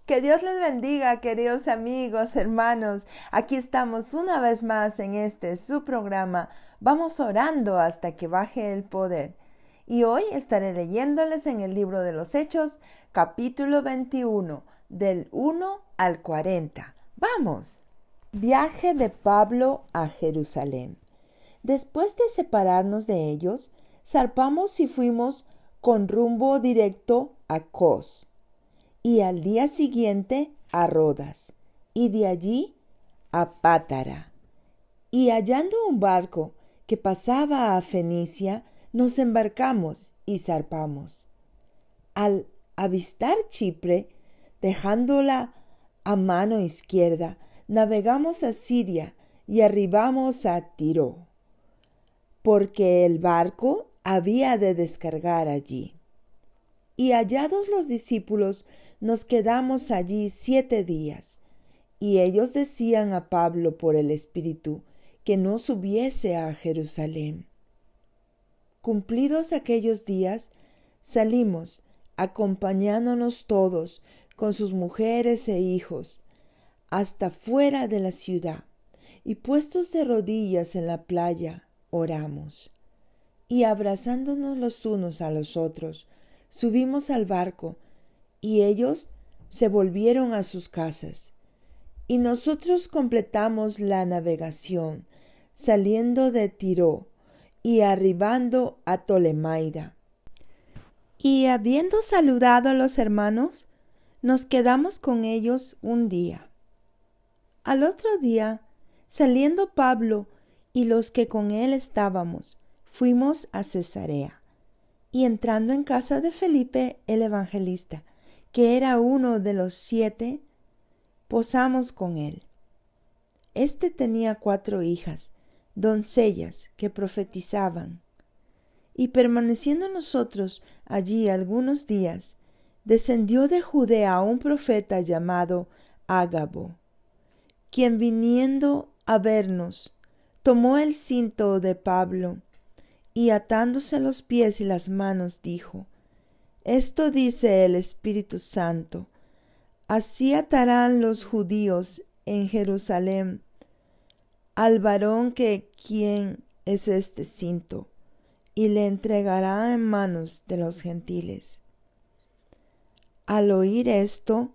Que Dios les bendiga, queridos amigos, hermanos. Aquí estamos una vez más en su programa. Vamos orando hasta que baje el poder. Y hoy estaré leyéndoles en el libro de los Hechos, capítulo 21, del 1 al 40. ¡Vamos! Viaje de Pablo a Jerusalén. Después de separarnos de ellos, zarpamos y fuimos con rumbo directo a Cos, y al día siguiente a Rodas, y de allí a Pátara. Y hallando un barco que pasaba a Fenicia, nos embarcamos y zarpamos. Al avistar Chipre, dejándola a mano izquierda, navegamos a Siria y arribamos a Tiro, porque el barco había de descargar allí. Y hallados los discípulos, nos quedamos allí 7 días, y ellos decían a Pablo por el Espíritu que no subiese a Jerusalén. Cumplidos aquellos días, salimos, acompañándonos todos con sus mujeres e hijos, hasta fuera de la ciudad, y puestos de rodillas en la playa, oramos. Y abrazándonos los unos a los otros, subimos al barco, y ellos se volvieron a sus casas. Y nosotros completamos la navegación, saliendo de Tiro y arribando a Tolemaida. Y habiendo saludado a los hermanos, nos quedamos con ellos un día. Al otro día, saliendo Pablo y los que con él estábamos, fuimos a Cesarea. Y entrando en casa de Felipe el evangelista, que era uno de los 7, posamos con él. Este tenía 4 hijas, doncellas que profetizaban. Y permaneciendo nosotros allí algunos días, descendió de Judea un profeta llamado Ágabo, quien viniendo a vernos, tomó el cinto de Pablo, y atándose los pies y las manos, dijo: Esto dice el Espíritu Santo: Así atarán los judíos en Jerusalén al varón que quien es este cinto, y le entregará en manos de los gentiles. Al oír esto,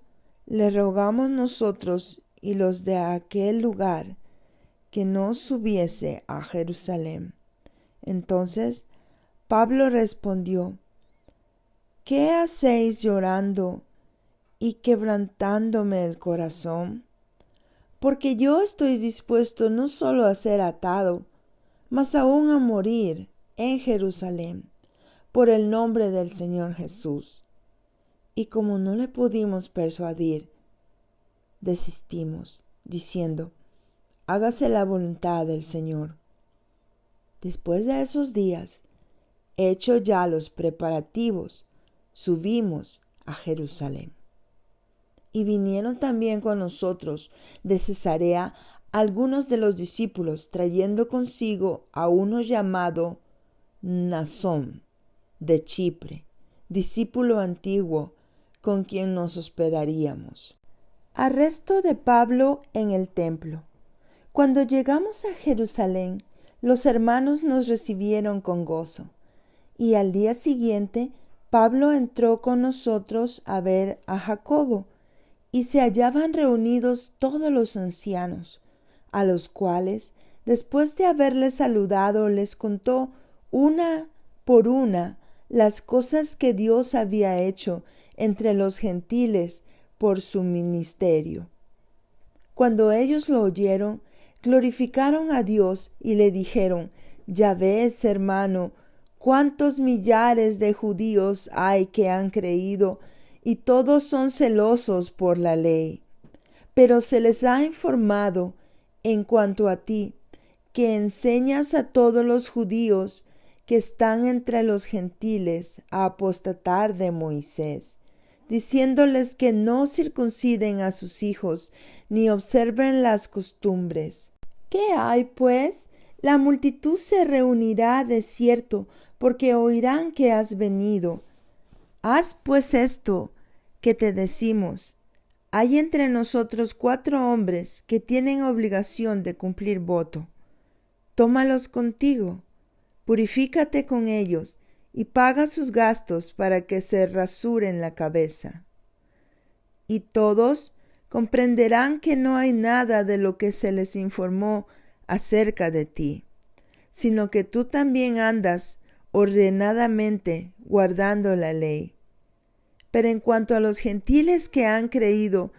le rogamos nosotros y los de aquel lugar que no subiese a Jerusalén. Entonces Pablo respondió: ¿Qué hacéis llorando y quebrantándome el corazón? Porque yo estoy dispuesto no solo a ser atado, mas aún a morir en Jerusalén por el nombre del Señor Jesús. Y como no le pudimos persuadir, desistimos, diciendo: Hágase la voluntad del Señor. Después de esos días, hecho ya los preparativos, subimos a Jerusalén. Y vinieron también con nosotros de Cesarea algunos de los discípulos, trayendo consigo a uno llamado Mnasón de Chipre, discípulo antiguo, con quien nos hospedaríamos. Arresto de Pablo en el templo. Cuando llegamos a Jerusalén, los hermanos nos recibieron con gozo, y al día siguiente Pablo entró con nosotros a ver a Jacobo, y se hallaban reunidos todos los ancianos, a los cuales, después de haberles saludado, les contó una por una las cosas que Dios había hecho entre los gentiles por su ministerio. Cuando ellos lo oyeron, glorificaron a Dios y le dijeron: Ya ves, hermano, cuántos millares de judíos hay que han creído, y todos son celosos por la ley. Pero se les ha informado, en cuanto a ti, que enseñas a todos los judíos que están entre los gentiles a apostatar de Moisés, diciéndoles que no circunciden a sus hijos, ni observen las costumbres. ¿Qué hay, pues? La multitud se reunirá de cierto, porque oirán que has venido. Haz pues esto que te decimos, hay entre nosotros 4 hombres que tienen obligación de cumplir voto. Tómalos contigo, purifícate con ellos y paga sus gastos para que se rasuren la cabeza. Y todos comprenderán que no hay nada de lo que se les informó acerca de ti, sino que tú también andas ordenadamente guardando la ley. Pero en cuanto a los gentiles que han creído,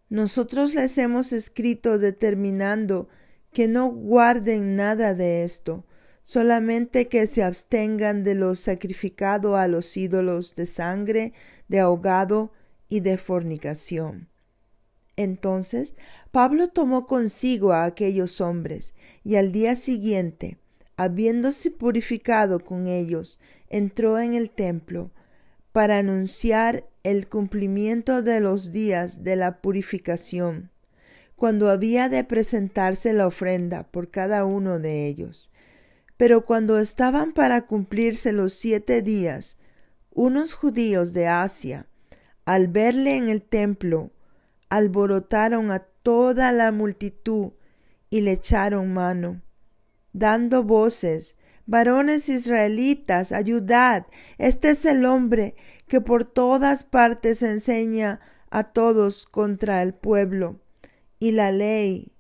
nosotros les hemos escrito determinando que no guarden nada de esto, solamente que se abstengan de lo sacrificado a los ídolos, de sangre, de ahogado y de fornicación. Entonces Pablo tomó consigo a aquellos hombres, y al día siguiente, habiéndose purificado con ellos, entró en el templo para anunciar el cumplimiento de los días de la purificación, cuando había de presentarse la ofrenda por cada uno de ellos. Pero cuando estaban para cumplirse los 7 días, unos judíos de Asia, al verle en el templo, alborotaron a toda la multitud y le echaron mano, dando voces: varones israelitas, ayudad, este es el hombre que por todas partes enseña a todos contra el pueblo y la ley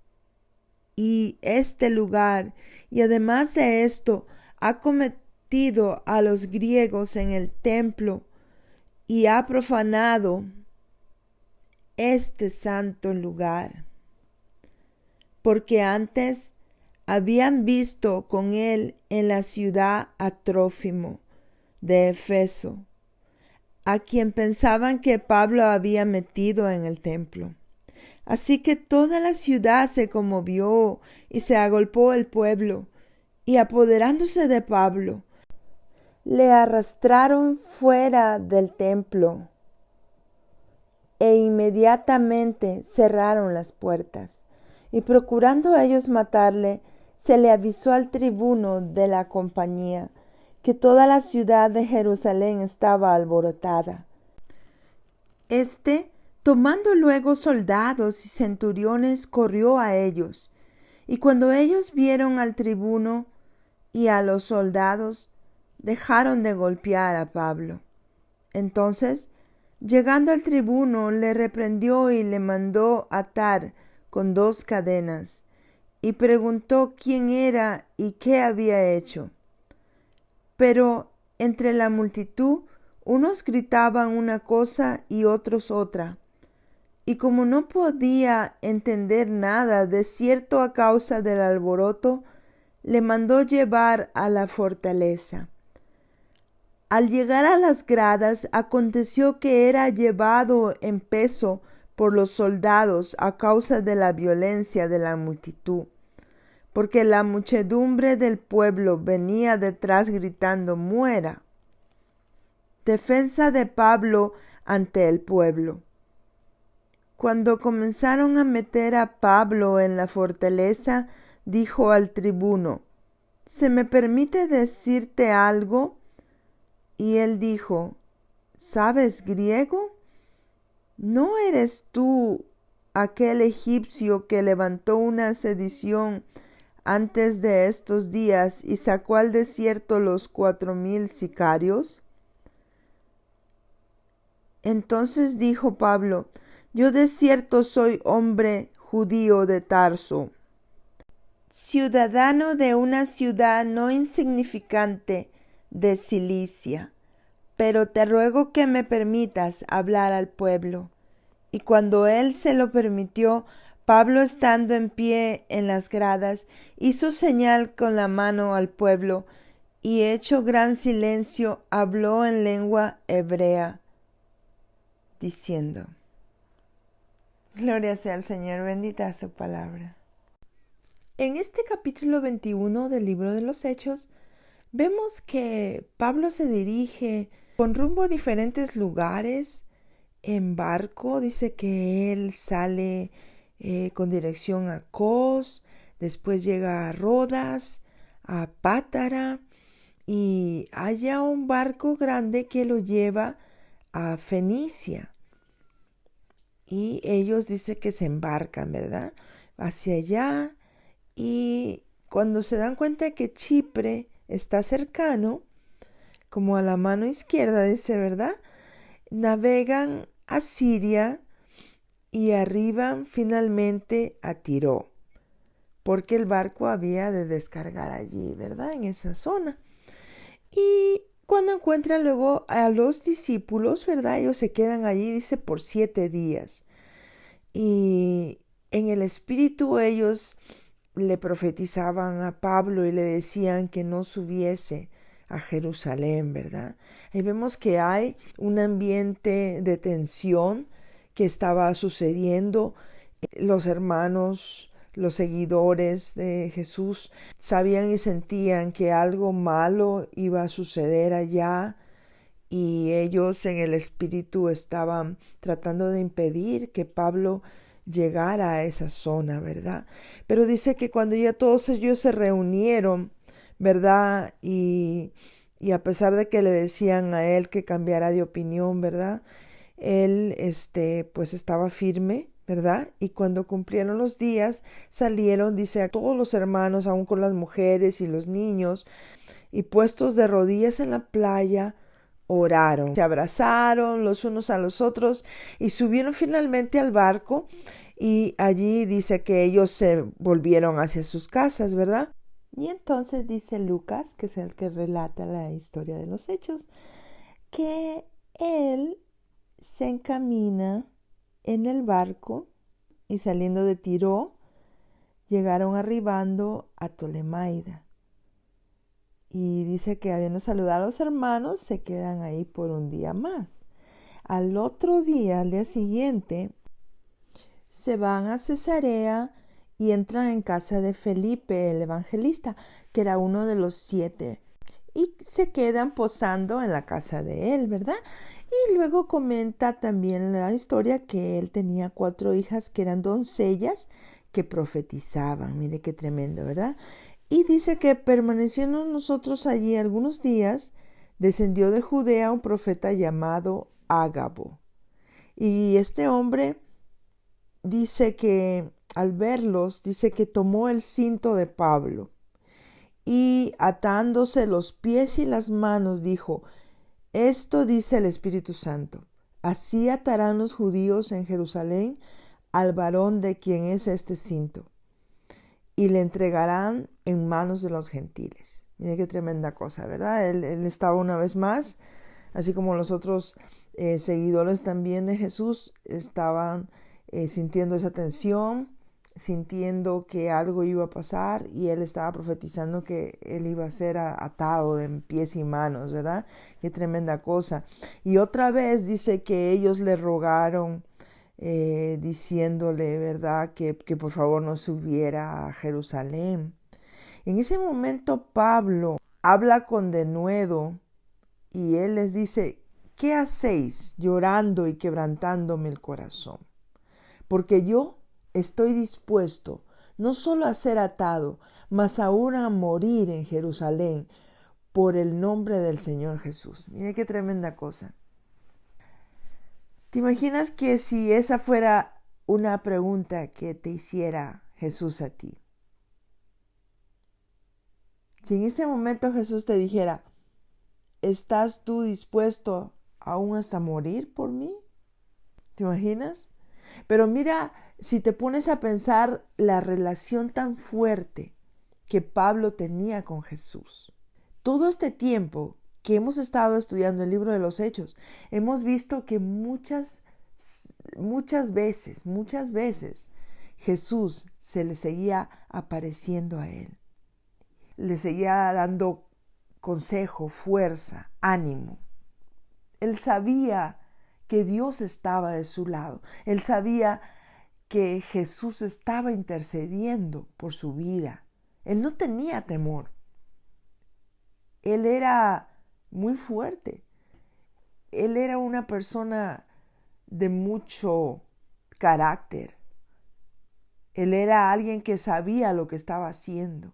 y este lugar, y además de esto ha cometido a los griegos en el templo y ha profanado este santo lugar, porque antes habían visto con él en la ciudad a Trófimo de Efeso, a quien pensaban que Pablo había metido en el templo. Así que toda la ciudad se conmovió y se agolpó el pueblo, y apoderándose de Pablo, le arrastraron fuera del templo e inmediatamente cerraron las puertas. Y procurando ellos matarle, se le avisó al tribuno de la compañía que toda la ciudad de Jerusalén estaba alborotada. Tomando luego soldados y centuriones, corrió a ellos, y cuando ellos vieron al tribuno y a los soldados, dejaron de golpear a Pablo. Entonces, llegando al tribuno, le reprendió y le mandó atar con 2 cadenas, y preguntó quién era y qué había hecho. Pero entre la multitud, unos gritaban una cosa y otros otra. Y como no podía entender nada de cierto a causa del alboroto, le mandó llevar a la fortaleza. Al llegar a las gradas, aconteció que era llevado en peso por los soldados a causa de la violencia de la multitud, porque la muchedumbre del pueblo venía detrás gritando: muera. Defensa de Pablo ante el pueblo. Cuando comenzaron a meter a Pablo en la fortaleza, dijo al tribuno: ¿se me permite decirte algo? Y él dijo: ¿sabes griego? ¿No eres tú aquel egipcio que levantó una sedición antes de estos días y sacó al desierto los 4,000 sicarios? Entonces dijo Pablo: yo de cierto soy hombre judío de Tarso, ciudadano de una ciudad no insignificante de Cilicia, pero te ruego que me permitas hablar al pueblo. Y cuando él se lo permitió, Pablo, estando en pie en las gradas, hizo señal con la mano al pueblo, y hecho gran silencio, habló en lengua hebrea, diciendo: gloria sea al Señor, bendita su palabra. En este capítulo 21 del libro de los Hechos, vemos que Pablo se dirige con rumbo a diferentes lugares en barco. Dice que él sale con dirección a Cos, después llega a Rodas, a Pátara, y haya un barco grande que lo lleva a Fenicia. y ellos dice que se embarcan, ¿verdad? Hacia allá, y cuando se dan cuenta que Chipre está cercano, como a la mano izquierda, dice, ¿verdad? Navegan a Siria y arriban finalmente a Tiro, porque el barco había de descargar allí, ¿verdad? En esa zona. Y cuando encuentran luego a los discípulos, ¿verdad? Ellos se quedan allí, dice, por 7 días. Y en el espíritu ellos le profetizaban a Pablo y le decían que no subiese a Jerusalén, ¿verdad? Ahí vemos que hay un ambiente de tensión que estaba sucediendo. Los hermanos, los seguidores de Jesús sabían y sentían que algo malo iba a suceder allá, y ellos en el espíritu estaban tratando de impedir que Pablo llegara a esa zona, ¿verdad? Pero dice que cuando ya todos ellos se reunieron, ¿verdad? Y a pesar de que le decían a él que cambiara de opinión, ¿verdad? Él, pues estaba firme, ¿verdad? Y cuando cumplieron los días, salieron, dice, a todos los hermanos, aún con las mujeres y los niños, y puestos de rodillas en la playa, oraron. Se abrazaron los unos a los otros y subieron finalmente al barco, y allí dice que ellos se volvieron hacia sus casas, ¿verdad? Y entonces dice Lucas, que es el que relata la historia de los hechos, que él se encamina en el barco y saliendo de Tiro, llegaron arribando a Tolemaida. Y dice que habiendo saludado a los hermanos, se quedan ahí por un día más. Al otro día, al día siguiente, se van a Cesarea y entran en casa de Felipe, el evangelista, que era uno de los 7. Y se quedan posando en la casa de él, ¿verdad? Y luego comenta también la historia que él tenía 4 hijas que eran doncellas que profetizaban. Mire qué tremendo, ¿verdad? Y dice que permaneciendo nosotros allí algunos días, descendió de Judea un profeta llamado Ágabo. Y este hombre dice que al verlos, dice que tomó el cinto de Pablo y atándose los pies y las manos dijo: esto dice el Espíritu Santo, así atarán los judíos en Jerusalén al varón de quien es este cinto, y le entregarán en manos de los gentiles. Mira qué tremenda cosa, ¿verdad? Él estaba una vez más, así como los otros seguidores también de Jesús, estaban sintiendo esa tensión, sintiendo que algo iba a pasar, y él estaba profetizando que él iba a ser atado de pies y manos, ¿verdad? Qué tremenda cosa. Y otra vez dice que ellos le rogaron, diciéndole, ¿verdad?, que por favor no subiera a Jerusalén. En ese momento Pablo habla con denuedo y él les dice: ¿qué hacéis llorando y quebrantándome el corazón? Porque yo estoy dispuesto no solo a ser atado, mas aún a morir en Jerusalén por el nombre del Señor Jesús. Mira qué tremenda cosa. ¿Te imaginas que si esa fuera una pregunta que te hiciera Jesús a ti? Si en este momento Jesús te dijera: ¿estás tú dispuesto aún hasta morir por mí? ¿Te imaginas? Pero mira, si te pones a pensar la relación tan fuerte que Pablo tenía con Jesús. Todo este tiempo que hemos estado estudiando el libro de los Hechos, hemos visto que muchas veces Jesús se le seguía apareciendo a él. Le seguía dando consejo, fuerza, ánimo. Él sabía que Dios estaba de su lado. Él sabía que Jesús estaba intercediendo por su vida. Él no tenía temor. Él era muy fuerte. Él era una persona de mucho carácter. Él era alguien que sabía lo que estaba haciendo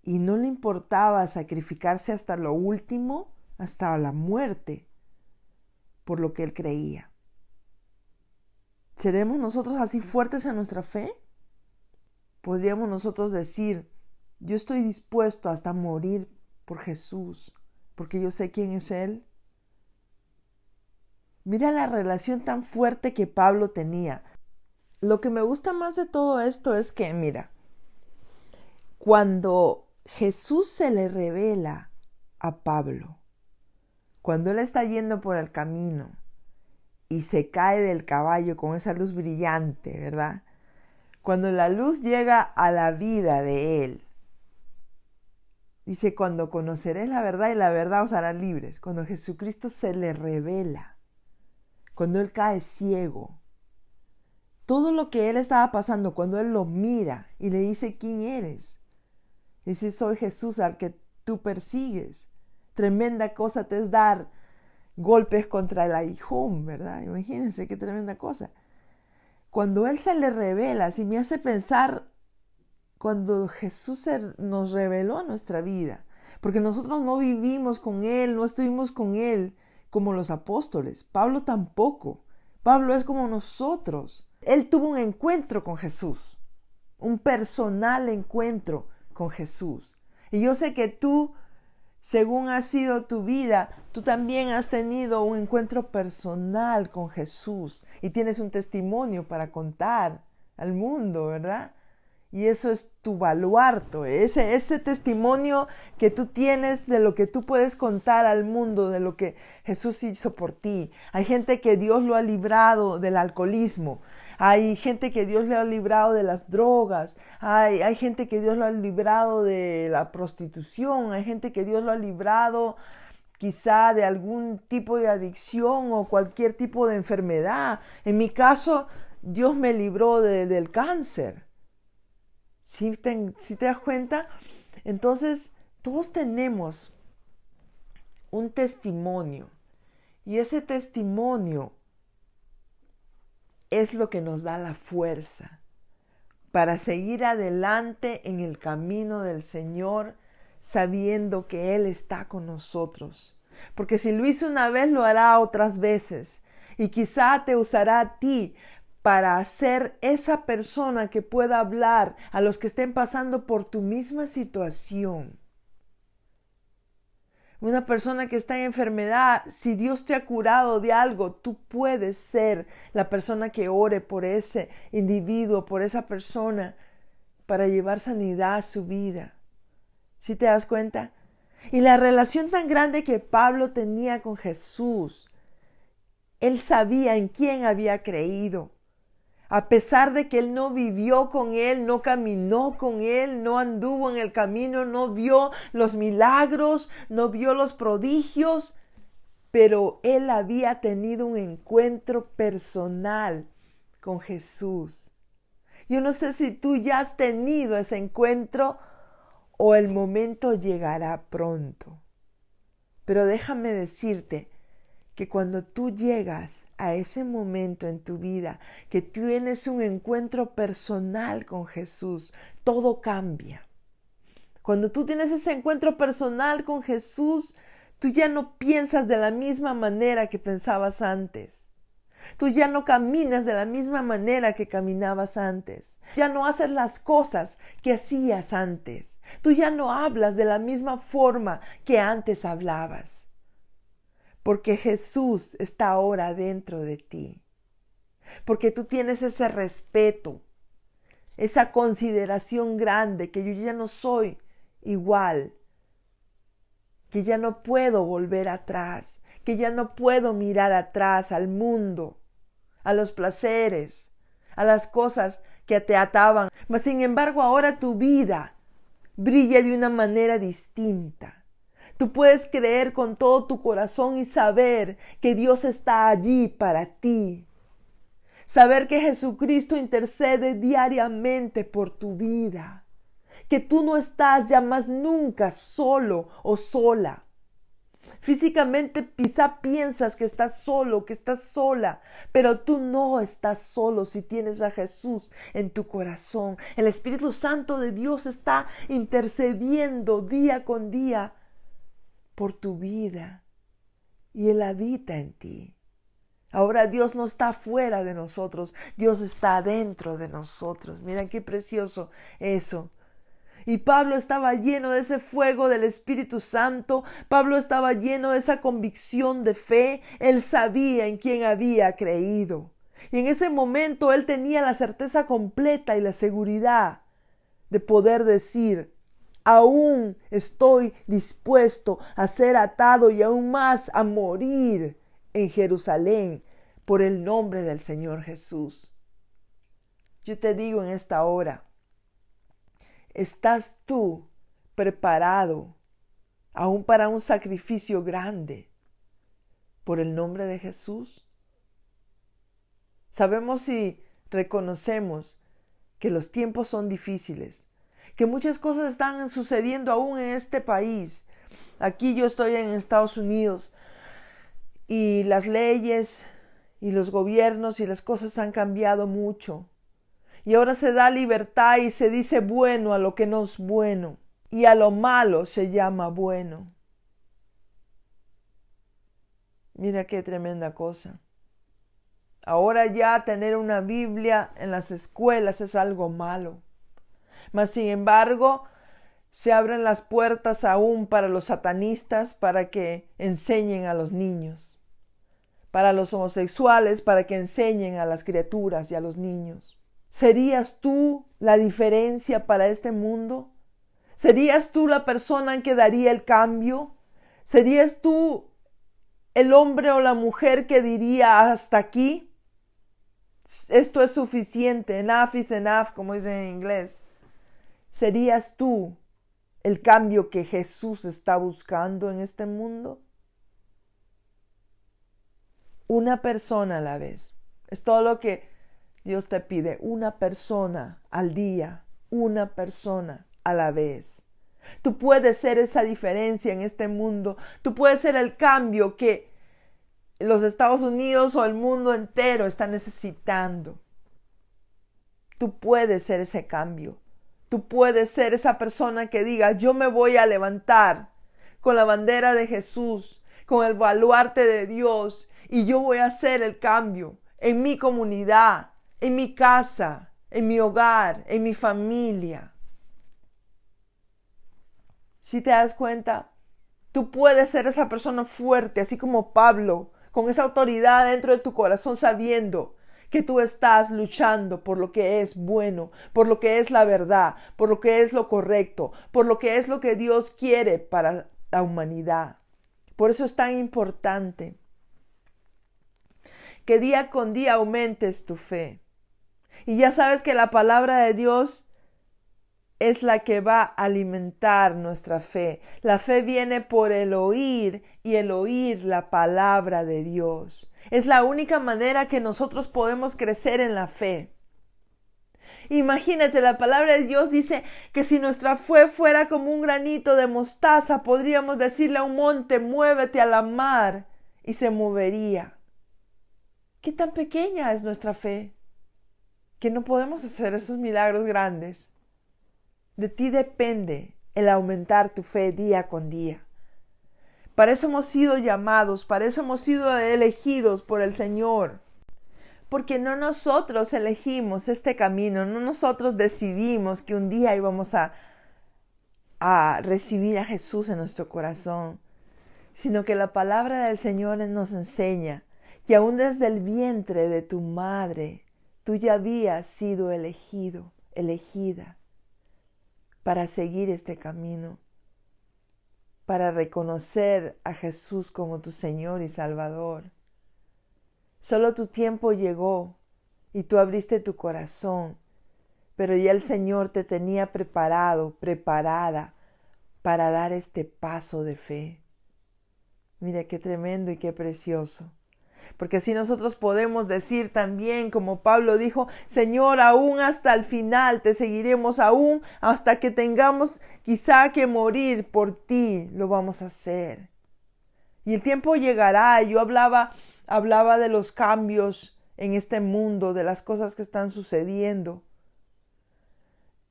y no le importaba sacrificarse hasta lo último, hasta la muerte, por lo que él creía. ¿Seremos nosotros así fuertes en nuestra fe? ¿Podríamos nosotros decir, yo estoy dispuesto hasta morir por Jesús, porque yo sé quién es Él? Mira la relación tan fuerte que Pablo tenía. Lo que me gusta más de todo esto es que, mira, cuando Jesús se le revela a Pablo, cuando él está yendo por el camino y se cae del caballo con esa luz brillante, ¿verdad? Cuando la luz llega a la vida de él, dice, cuando conoceréis la verdad y la verdad os hará libres. Cuando Jesucristo se le revela, cuando él cae ciego, todo lo que él estaba pasando, cuando él lo mira y le dice, ¿quién eres? Dice, soy Jesús al que tú persigues. Tremenda cosa te es dar golpes contra el aguijón, ¿verdad? Imagínense qué tremenda cosa. Cuando él se le revela, si me hace pensar cuando Jesús nos reveló nuestra vida, porque nosotros no vivimos con Él, no estuvimos con Él como los apóstoles. Pablo tampoco. Pablo es como nosotros. Él tuvo un encuentro con Jesús, un personal encuentro con Jesús. Y yo sé que tú, según ha sido tu vida, tú también has tenido un encuentro personal con Jesús y tienes un testimonio para contar al mundo, ¿verdad? Y eso es tu baluarte, ese testimonio que tú tienes de lo que tú puedes contar al mundo, de lo que Jesús hizo por ti. Hay gente que Dios lo ha librado del alcoholismo. Hay gente que Dios le ha librado de las drogas. Hay gente que Dios lo ha librado de la prostitución. Hay gente que Dios lo ha librado quizá de algún tipo de adicción o cualquier tipo de enfermedad. En mi caso, Dios me libró del cáncer. Si te das cuenta, entonces todos tenemos un testimonio y ese testimonio es lo que nos da la fuerza para seguir adelante en el camino del Señor, sabiendo que Él está con nosotros. Porque si lo hizo una vez, lo hará otras veces y quizá te usará a ti para ser esa persona que pueda hablar a los que estén pasando por tu misma situación. Una persona que está en enfermedad, si Dios te ha curado de algo, tú puedes ser la persona que ore por ese individuo, por esa persona, para llevar sanidad a su vida. ¿Sí te das cuenta? Y la relación tan grande que Pablo tenía con Jesús, él sabía en quién había creído. A pesar de que él no vivió con él, no caminó con él, no anduvo en el camino, no vio los milagros, no vio los prodigios, pero él había tenido un encuentro personal con Jesús. Yo no sé si tú ya has tenido ese encuentro o el momento llegará pronto. Pero déjame decirte que cuando tú llegas a ese momento en tu vida, que tienes un encuentro personal con Jesús, todo cambia. Cuando tú tienes ese encuentro personal con Jesús, tú ya no piensas de la misma manera que pensabas antes. Tú ya no caminas de la misma manera que caminabas antes. Ya no haces las cosas que hacías antes. Tú ya no hablas de la misma forma que antes hablabas. Porque Jesús está ahora dentro de ti. Porque tú tienes ese respeto, esa consideración grande, que yo ya no soy igual, que ya no puedo volver atrás, que ya no puedo mirar atrás al mundo, a los placeres, a las cosas que te ataban. Mas sin embargo, ahora tu vida brilla de una manera distinta. Tú puedes creer con todo tu corazón y saber que Dios está allí para ti. Saber que Jesucristo intercede diariamente por tu vida. Que tú no estás ya más nunca solo o sola. Físicamente quizá piensas que estás solo, que estás sola, pero tú no estás solo si tienes a Jesús en tu corazón. El Espíritu Santo de Dios está intercediendo día con día por tu vida y Él habita en ti. Ahora Dios no está fuera de nosotros, Dios está dentro de nosotros. Mira qué precioso eso. Y Pablo estaba lleno de ese fuego del Espíritu Santo. Pablo estaba lleno de esa convicción de fe. Él sabía en quién había creído. Y en ese momento él tenía la certeza completa y la seguridad de poder decir: aún estoy dispuesto a ser atado y aún más a morir en Jerusalén por el nombre del Señor Jesús. Yo te digo en esta hora, ¿estás tú preparado aún para un sacrificio grande por el nombre de Jesús? Sabemos y reconocemos que los tiempos son difíciles, que muchas cosas están sucediendo aún en este país. Aquí yo estoy en Estados Unidos y las leyes y los gobiernos y las cosas han cambiado mucho. Y ahora se da libertad y se dice bueno a lo que no es bueno. Y a lo malo se llama bueno. Mira qué tremenda cosa. Ahora ya tener una Biblia en las escuelas es algo malo. Mas sin embargo, se abren las puertas aún para los satanistas para que enseñen a los niños. Para los homosexuales para que enseñen a las criaturas y a los niños. ¿Serías tú la diferencia para este mundo? ¿Serías tú la persona que daría el cambio? ¿Serías tú el hombre o la mujer que diría hasta aquí? Esto es suficiente, enough is enough, como dicen en inglés. ¿Serías tú el cambio que Jesús está buscando en este mundo? Una persona a la vez. Es todo lo que Dios te pide, una persona al día, una persona a la vez. Tú puedes ser esa diferencia en este mundo. Tú puedes ser el cambio que los Estados Unidos o el mundo entero está necesitando. Tú puedes ser ese cambio. Tú puedes ser esa persona que diga: yo me voy a levantar con la bandera de Jesús, con el baluarte de Dios, y yo voy a hacer el cambio en mi comunidad, en mi casa, en mi hogar, en mi familia. Si te das cuenta, tú puedes ser esa persona fuerte, así como Pablo, con esa autoridad dentro de tu corazón, sabiendo que tú estás luchando por lo que es bueno, por lo que es la verdad, por lo que es lo correcto, por lo que es lo que Dios quiere para la humanidad. Por eso es tan importante que día con día aumentes tu fe. Y ya sabes que la palabra de Dios es la que va a alimentar nuestra fe. La fe viene por el oír y el oír la palabra de Dios. Es la única manera que nosotros podemos crecer en la fe. Imagínate, la palabra de Dios dice que si nuestra fe fuera como un granito de mostaza, podríamos decirle a un monte: muévete a la mar, y se movería. ¿Qué tan pequeña es nuestra fe? Que no podemos hacer esos milagros grandes. De ti depende el aumentar tu fe día con día. Para eso hemos sido llamados, para eso hemos sido elegidos por el Señor. Porque no nosotros elegimos este camino, no nosotros decidimos que un día íbamos a recibir a Jesús en nuestro corazón, sino que la palabra del Señor nos enseña que aún desde el vientre de tu madre, tú ya habías sido elegido, elegida, para seguir este camino, para reconocer a Jesús como tu Señor y Salvador. Solo tu tiempo llegó y tú abriste tu corazón, pero ya el Señor te tenía preparada para dar este paso de fe. Mira qué tremendo y qué precioso. Porque así nosotros podemos decir también, como Pablo dijo: Señor, aún hasta el final te seguiremos, aún hasta que tengamos quizá que morir por ti, lo vamos a hacer. Y el tiempo llegará. Yo hablaba de los cambios en este mundo, de las cosas que están sucediendo.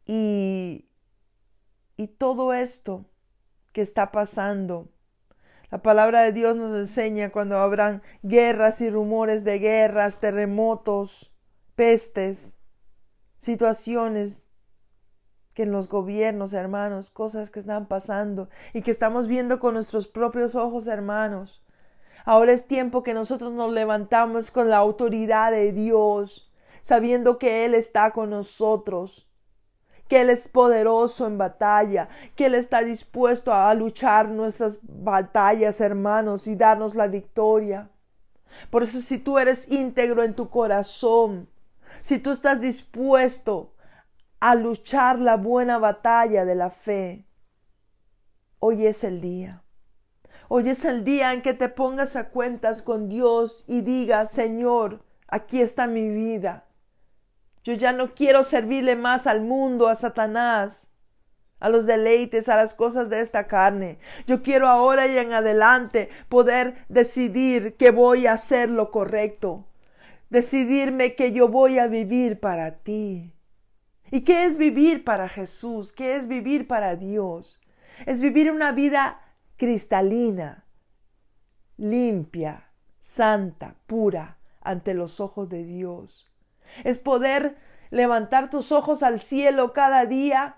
Y todo esto que está pasando, La palabra de Dios nos enseña cuando habrán guerras y rumores de guerras, terremotos, pestes, situaciones que en los gobiernos, hermanos, cosas que están pasando y que estamos viendo con nuestros propios ojos, hermanos. Ahora es tiempo que nosotros nos levantamos con la autoridad de Dios, sabiendo que Él está con nosotros, que Él es poderoso en batalla, que Él está dispuesto a luchar nuestras batallas, hermanos, y darnos la victoria. Por eso, si tú eres íntegro en tu corazón, si tú estás dispuesto a luchar la buena batalla de la fe, hoy es el día. Hoy es el día en que te pongas a cuentas con Dios y digas: Señor, aquí está mi vida. Yo ya no quiero servirle más al mundo, a Satanás, a los deleites, a las cosas de esta carne. Yo quiero ahora y en adelante poder decidir que voy a hacer lo correcto. Decidirme que yo voy a vivir para ti. ¿Y qué es vivir para Jesús? ¿Qué es vivir para Dios? Es vivir una vida cristalina, limpia, santa, pura ante los ojos de Dios. Es poder levantar tus ojos al cielo cada día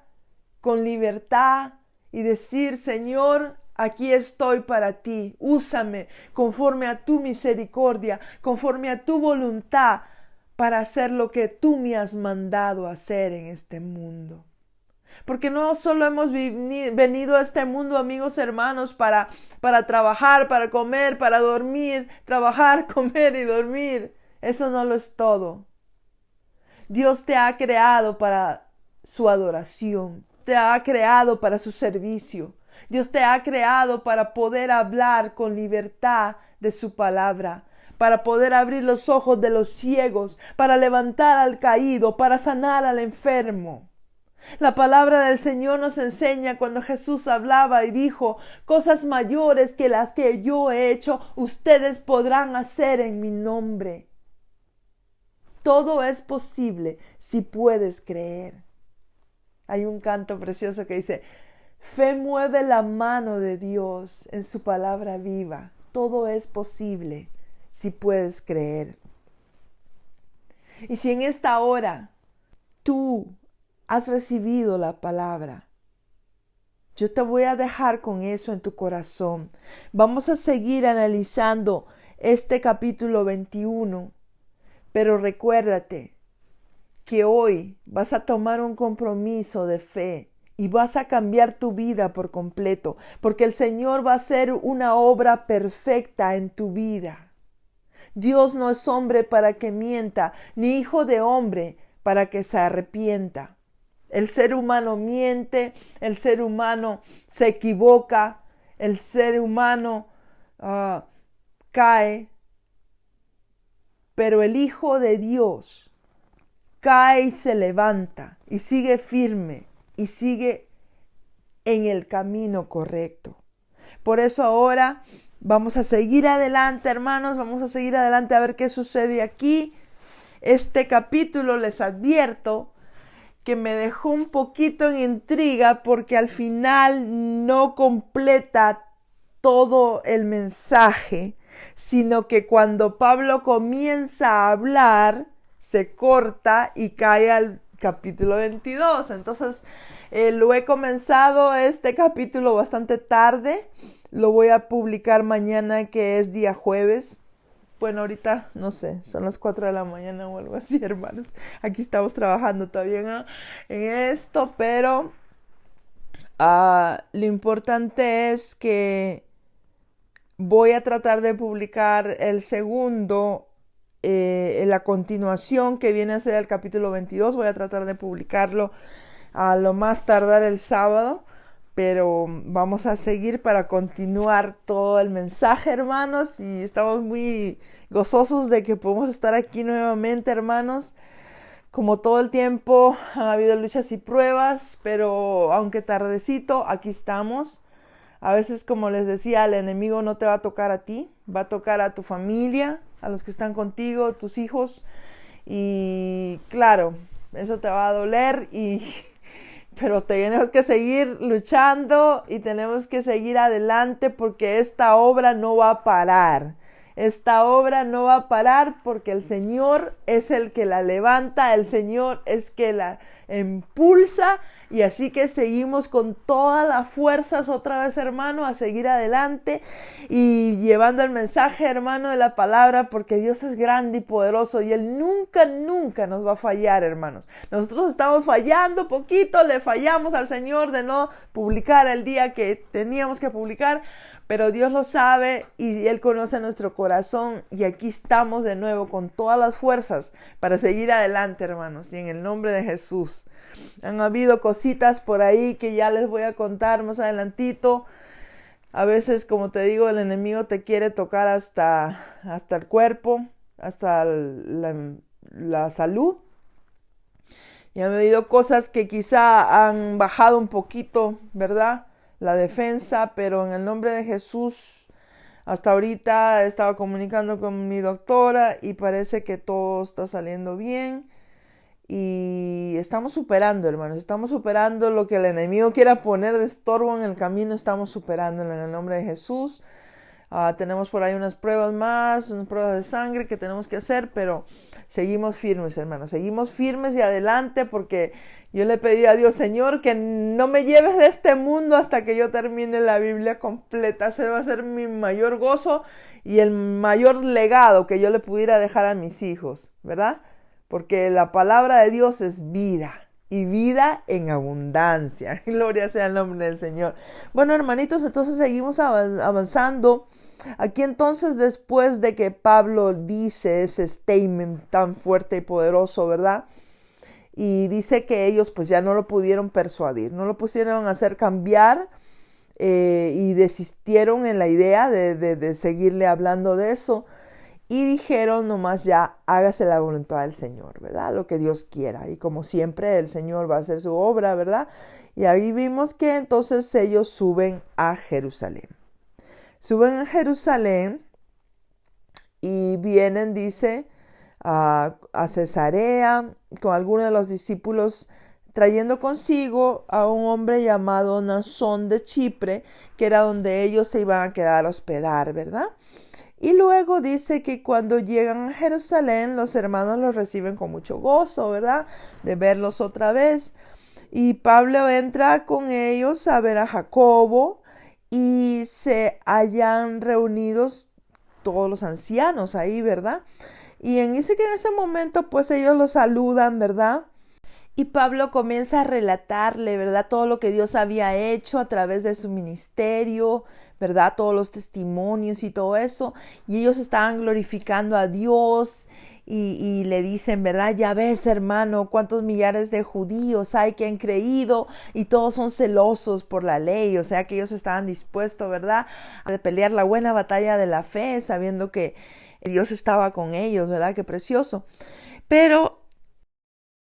con libertad y decir: Señor, aquí estoy para ti. Úsame conforme a tu misericordia, conforme a tu voluntad, para hacer lo que tú me has mandado hacer en este mundo. Porque no solo hemos venido a este mundo, amigos, hermanos, para trabajar, para comer, para dormir, trabajar, comer y dormir. Eso no lo es todo. Dios te ha creado para su adoración, te ha creado para su servicio. Dios te ha creado para poder hablar con libertad de su palabra, para poder abrir los ojos de los ciegos, para levantar al caído, para sanar al enfermo. La palabra del Señor nos enseña cuando Jesús hablaba y dijo: cosas mayores que las que yo he hecho, ustedes podrán hacer en mi nombre. Todo es posible si puedes creer. Hay un canto precioso que dice: fe mueve la mano de Dios en su palabra viva. Todo es posible si puedes creer. Y si en esta hora tú has recibido la palabra, yo te voy a dejar con eso en tu corazón. Vamos a seguir analizando este capítulo 21, pero recuérdate que hoy vas a tomar un compromiso de fe y vas a cambiar tu vida por completo, porque el Señor va a hacer una obra perfecta en tu vida. Dios no es hombre para que mienta, ni hijo de hombre para que se arrepienta. El ser humano miente, el ser humano se equivoca, el ser humano cae, pero el Hijo de Dios cae y se levanta y sigue firme y sigue en el camino correcto. Por eso ahora vamos a seguir adelante, hermanos, vamos a seguir adelante a ver qué sucede aquí. Este capítulo, les advierto, que me dejó un poquito en intriga porque al final no completa todo el mensaje, sino que cuando Pablo comienza a hablar, se corta y cae al capítulo 22. Entonces, lo he comenzado este capítulo bastante tarde. Lo voy a publicar mañana, que es día jueves. Bueno, ahorita, no sé, son las 4 de la mañana o algo así, hermanos. Aquí estamos trabajando todavía en esto, pero lo importante es que voy a tratar de publicar el segundo, la continuación que viene a ser el capítulo 22. Voy a tratar de publicarlo a lo más tardar el sábado, pero vamos a seguir para continuar todo el mensaje, hermanos, y estamos muy gozosos de que podemos estar aquí nuevamente, hermanos. Como todo el tiempo ha habido luchas y pruebas, pero aunque tardecito, aquí estamos. A veces, como les decía, el enemigo no te va a tocar a ti, va a tocar a tu familia, a los que están contigo, tus hijos, y claro, eso te va a doler y pero tenemos que seguir luchando y tenemos que seguir adelante porque esta obra no va a parar. Esta obra no va a parar porque el Señor es el que la levanta, el Señor es que la impulsa, y así que seguimos con todas las fuerzas otra vez, hermano, a seguir adelante y llevando el mensaje, hermano, de la palabra, porque Dios es grande y poderoso y Él nunca, nunca nos va a fallar, hermanos. Nosotros estamos fallando poquito, le fallamos al Señor de no publicar el día que teníamos que publicar, pero Dios lo sabe y Él conoce nuestro corazón, y aquí estamos de nuevo con todas las fuerzas para seguir adelante, hermanos, y en el nombre de Jesús. Han habido cositas por ahí que ya les voy a contar más adelantito. A veces, como te digo, el enemigo te quiere tocar hasta el cuerpo, hasta la salud. Y han habido cosas que quizá han bajado un poquito, ¿verdad?, la defensa, pero en el nombre de Jesús, hasta ahorita he estado comunicando con mi doctora y parece que todo está saliendo bien. Y estamos superando, hermanos, estamos superando lo que el enemigo quiera poner de estorbo en el camino, estamos superándolo en el nombre de Jesús. Tenemos por ahí unas pruebas más, unas pruebas de sangre que tenemos que hacer, pero seguimos firmes, hermanos, seguimos firmes y adelante, porque yo le pedí a Dios, Señor, que no me lleves de este mundo hasta que yo termine la Biblia completa. Ese va a ser mi mayor gozo y el mayor legado que yo le pudiera dejar a mis hijos, ¿verdad? Porque la palabra de Dios es vida, y vida en abundancia. Gloria sea el nombre del Señor. Bueno, hermanitos, entonces seguimos avanzando. Aquí entonces, después de que Pablo dice ese statement tan fuerte y poderoso, ¿verdad?, y dice que ellos pues ya no lo pudieron persuadir, no lo pusieron a hacer cambiar, y desistieron en la idea de seguirle hablando de eso. Y dijeron nomás ya, hágase la voluntad del Señor, ¿verdad? Lo que Dios quiera. Y como siempre, el Señor va a hacer su obra, ¿verdad? Y ahí vimos que entonces ellos suben a Jerusalén. Suben a Jerusalén y vienen, dice, a Cesarea con algunos de los discípulos, trayendo consigo a un hombre llamado Mnasón de Chipre, que era donde ellos se iban a quedar a hospedar, ¿verdad? Y luego dice que cuando llegan a Jerusalén, los hermanos los reciben con mucho gozo, ¿verdad?, de verlos otra vez. Y Pablo entra con ellos a ver a Jacobo, y se hallan reunidos todos los ancianos ahí, ¿verdad? Y dice que en ese momento pues ellos los saludan, ¿verdad? Y Pablo comienza a relatarle, ¿verdad?, todo lo que Dios había hecho a través de su ministerio, ¿verdad?, todos los testimonios y todo eso. Y ellos estaban glorificando a Dios y le dicen, ¿verdad?, ya ves, hermano, cuántos millares de judíos hay que han creído y todos son celosos por la ley. O sea que ellos estaban dispuestos, ¿verdad?, a pelear la buena batalla de la fe, sabiendo que Dios estaba con ellos, ¿verdad? Qué precioso. Pero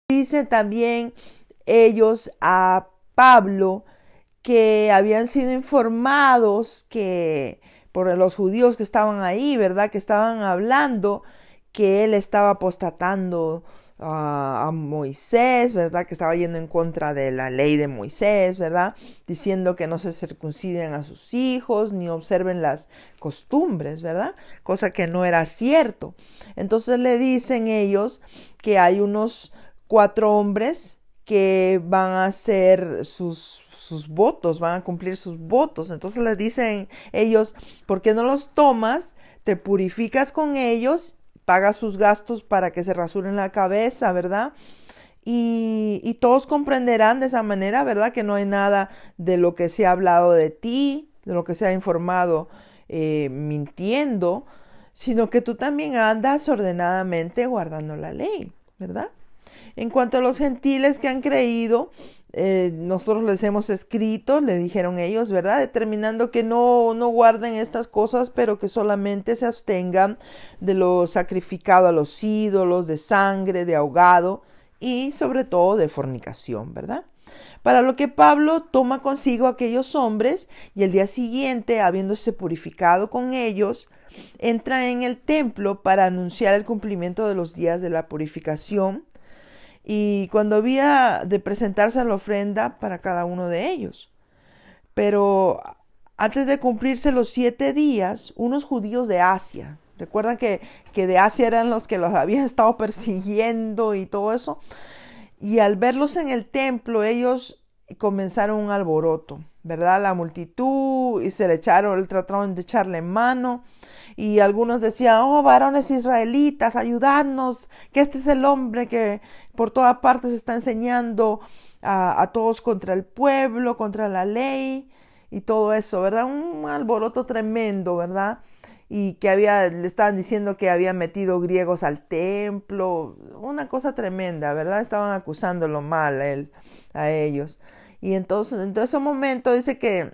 dicen también ellos a Pablo que habían sido informados que por los judíos que estaban ahí, ¿verdad?, que estaban hablando que él estaba apostatando a Moisés, ¿verdad?, que estaba yendo en contra de la ley de Moisés, ¿verdad?, diciendo que no se circunciden a sus hijos ni observen las costumbres, ¿verdad?, cosa que no era cierto. Entonces le dicen ellos que hay unos 4 hombres que van a hacer sus votos, van a cumplir sus votos. Entonces les dicen ellos, ¿por qué no los tomas? Te purificas con ellos, pagas sus gastos para que se rasuren la cabeza, ¿verdad? Y todos comprenderán de esa manera, ¿verdad?, que no hay nada de lo que se ha hablado de ti, de lo que se ha informado mintiendo, sino que tú también andas ordenadamente guardando la ley, ¿verdad? En cuanto a los gentiles que han creído, nosotros les hemos escrito, le dijeron ellos, ¿verdad?, determinando que no guarden estas cosas, pero que solamente se abstengan de lo sacrificado a los ídolos, de sangre, de ahogado y sobre todo de fornicación, ¿verdad? Para lo que Pablo toma consigo a aquellos hombres, y el día siguiente, habiéndose purificado con ellos, entra en el templo para anunciar el cumplimiento de los días de la purificación. y cuando había de presentarse la ofrenda para cada uno de ellos. Pero antes de cumplirse los 7 días, unos judíos de Asia, recuerdan que de Asia eran los que los habían estado persiguiendo y todo eso, y al verlos en el templo, ellos comenzaron un alboroto, ¿verdad? La multitud y trataron de echarle mano. Y algunos decían, oh, varones israelitas, ayudadnos, que este es el hombre que por todas partes está enseñando a todos contra el pueblo, contra la ley y todo eso, ¿verdad? Un alboroto tremendo, ¿verdad? Y que le estaban diciendo que había metido griegos al templo, una cosa tremenda, ¿verdad? Estaban acusándolo mal a ellos. Y entonces, en ese momento dice que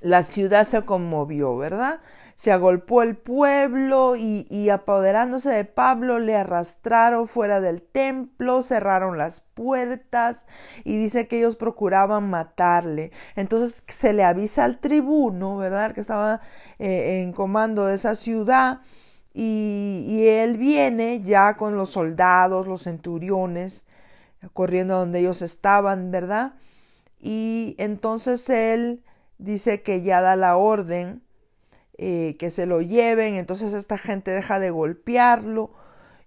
la ciudad se conmovió, ¿verdad? Se agolpó el pueblo y apoderándose de Pablo le arrastraron fuera del templo, cerraron las puertas y dice que ellos procuraban matarle. Entonces se le avisa al tribuno, ¿verdad? Que estaba en comando de esa ciudad y él viene ya con los soldados, los centuriones, corriendo a donde ellos estaban, ¿verdad? Y entonces él dice que ya da la orden que se lo lleven, entonces esta gente deja de golpearlo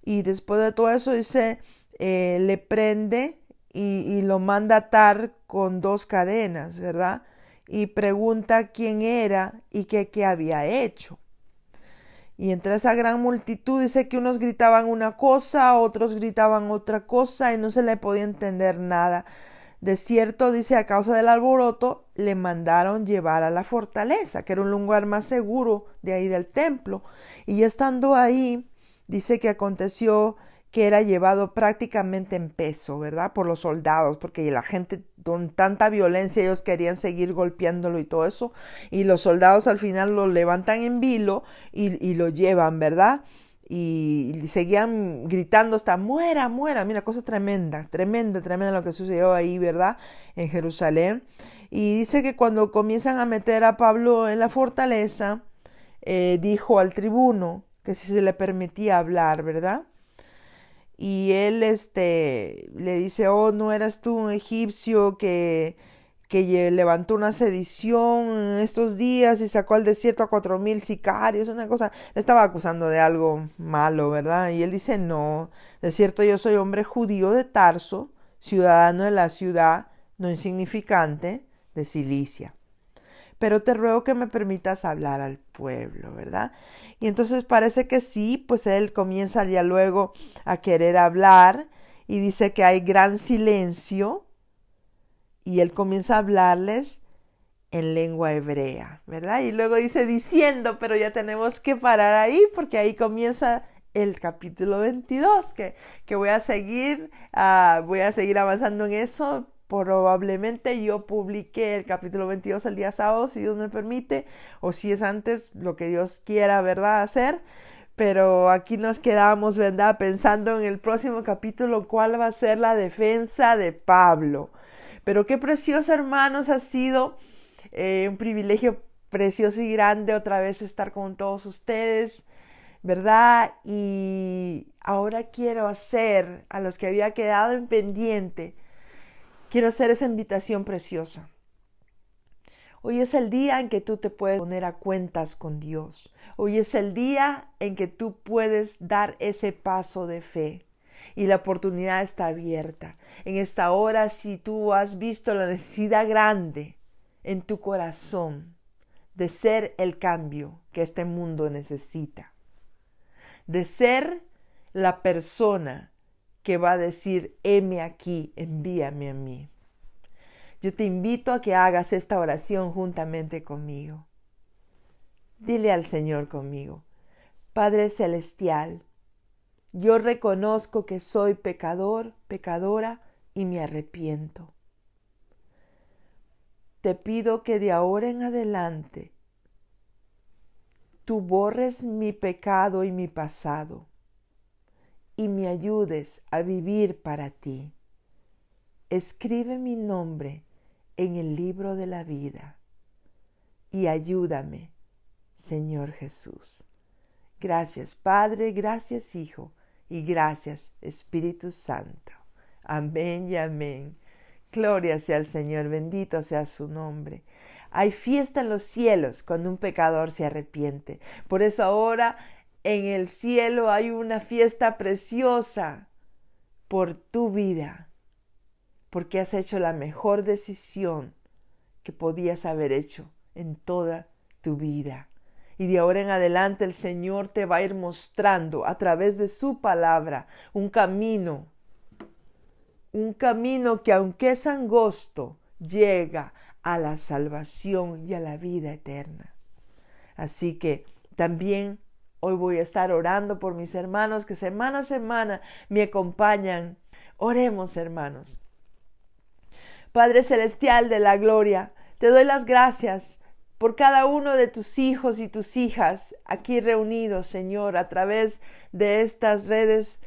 y después de todo eso dice, le prende y lo manda atar con 2 cadenas, ¿verdad? Y pregunta quién era y qué había hecho. Y entre esa gran multitud dice que unos gritaban una cosa, otros gritaban otra cosa y no se le podía entender nada. De cierto, dice, a causa del alboroto, le mandaron llevar a la fortaleza, que era un lugar más seguro de ahí del templo. Y estando ahí, dice que aconteció que era llevado prácticamente en peso, ¿verdad? Por los soldados, porque la gente con tanta violencia, ellos querían seguir golpeándolo y todo eso. Y los soldados al final lo levantan en vilo y lo llevan, ¿verdad? Y seguían gritando hasta muera, muera. Mira, cosa tremenda, tremenda, tremenda lo que sucedió ahí, ¿verdad? En Jerusalén. Y dice que cuando comienzan a meter a Pablo en la fortaleza, dijo al tribuno que si se le permitía hablar, ¿verdad? Y él le dice, oh, ¿no eras tú un egipcio que levantó una sedición en estos días y sacó al desierto a 4,000 sicarios? Una cosa, le estaba acusando de algo malo, ¿verdad? Y él dice, no, de cierto yo soy hombre judío de Tarso, ciudadano de la ciudad no insignificante de Cilicia. Pero te ruego que me permitas hablar al pueblo, ¿verdad? Y entonces parece que sí, pues él comienza ya luego a querer hablar y dice que hay gran silencio y él comienza a hablarles en lengua hebrea, ¿verdad? Y luego dice diciendo, pero ya tenemos que parar ahí porque ahí comienza el capítulo 22, que voy a seguir avanzando en eso. Probablemente yo publique el capítulo 22 el día sábado, si Dios me permite, o si es antes, lo que Dios quiera, ¿verdad?, hacer. Pero aquí nos quedamos, ¿verdad?, pensando en el próximo capítulo, cuál va a ser la defensa de Pablo. Pero qué precioso, hermanos, ha sido un privilegio precioso y grande otra vez estar con todos ustedes, ¿verdad? Y ahora quiero hacer, a los que había quedado en pendiente, quiero hacer esa invitación preciosa. Hoy es el día en que tú te puedes poner a cuentas con Dios. Hoy es el día en que tú puedes dar ese paso de fe. Y la oportunidad está abierta. En esta hora, si tú has visto la necesidad grande en tu corazón de ser el cambio que este mundo necesita, de ser la persona que va a decir, heme aquí, envíame a mí. Yo te invito a que hagas esta oración juntamente conmigo. Dile al Señor conmigo, Padre Celestial, yo reconozco que soy pecador, pecadora y me arrepiento. Te pido que de ahora en adelante tú borres mi pecado y mi pasado y me ayudes a vivir para ti. Escribe mi nombre en el libro de la vida y ayúdame, Señor Jesús. Gracias, Padre, gracias, Hijo, y gracias, Espíritu Santo. Amén y amén. Gloria sea al Señor, bendito sea su nombre. Hay fiesta en los cielos cuando un pecador se arrepiente. Por eso ahora en el cielo hay una fiesta preciosa por tu vida, porque has hecho la mejor decisión que podías haber hecho en toda tu vida. Y de ahora en adelante el Señor te va a ir mostrando a través de su palabra un camino que aunque es angosto, llega a la salvación y a la vida eterna. Así que también hoy voy a estar orando por mis hermanos que semana a semana me acompañan. Oremos, hermanos. Padre Celestial de la Gloria, te doy las gracias por cada uno de tus hijos y tus hijas aquí reunidos, Señor, a través de estas redes,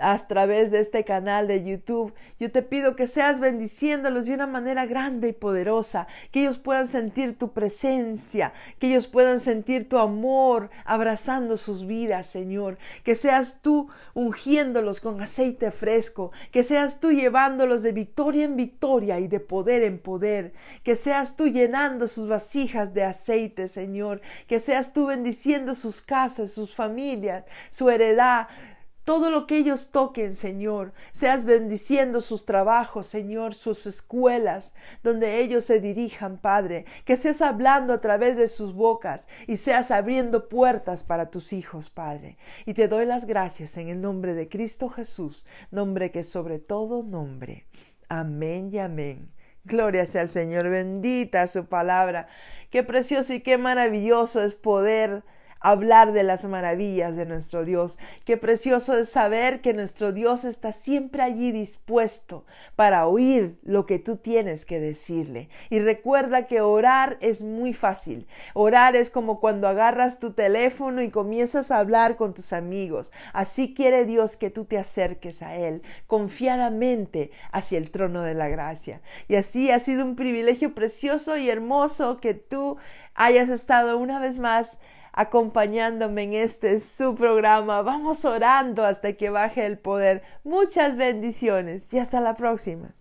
a través de este canal de YouTube. Yo te pido que seas bendiciéndolos de una manera grande y poderosa, que ellos puedan sentir tu presencia, que ellos puedan sentir tu amor abrazando sus vidas, Señor, que seas tú ungiéndolos con aceite fresco, que seas tú llevándolos de victoria en victoria y de poder en poder, que seas tú llenando sus vasijas de aceite, Señor, que seas tú bendiciendo sus casas, sus familias, su heredad, todo lo que ellos toquen, Señor. Seas bendiciendo sus trabajos, Señor, sus escuelas, donde ellos se dirijan, Padre. Que seas hablando a través de sus bocas y seas abriendo puertas para tus hijos, Padre. Y te doy las gracias en el nombre de Cristo Jesús, nombre que es sobre todo nombre. Amén y amén. Gloria sea al Señor, bendita su palabra. Qué precioso y qué maravilloso es poder hablar de las maravillas de nuestro Dios. Qué precioso es saber que nuestro Dios está siempre allí dispuesto para oír lo que tú tienes que decirle. Y recuerda que orar es muy fácil. Orar es como cuando agarras tu teléfono y comienzas a hablar con tus amigos. Así quiere Dios que tú te acerques a Él confiadamente hacia el trono de la gracia. Y así ha sido un privilegio precioso y hermoso que tú hayas estado una vez más acompañándome en su programa. Vamos orando hasta que baje el poder. Muchas bendiciones y hasta la próxima.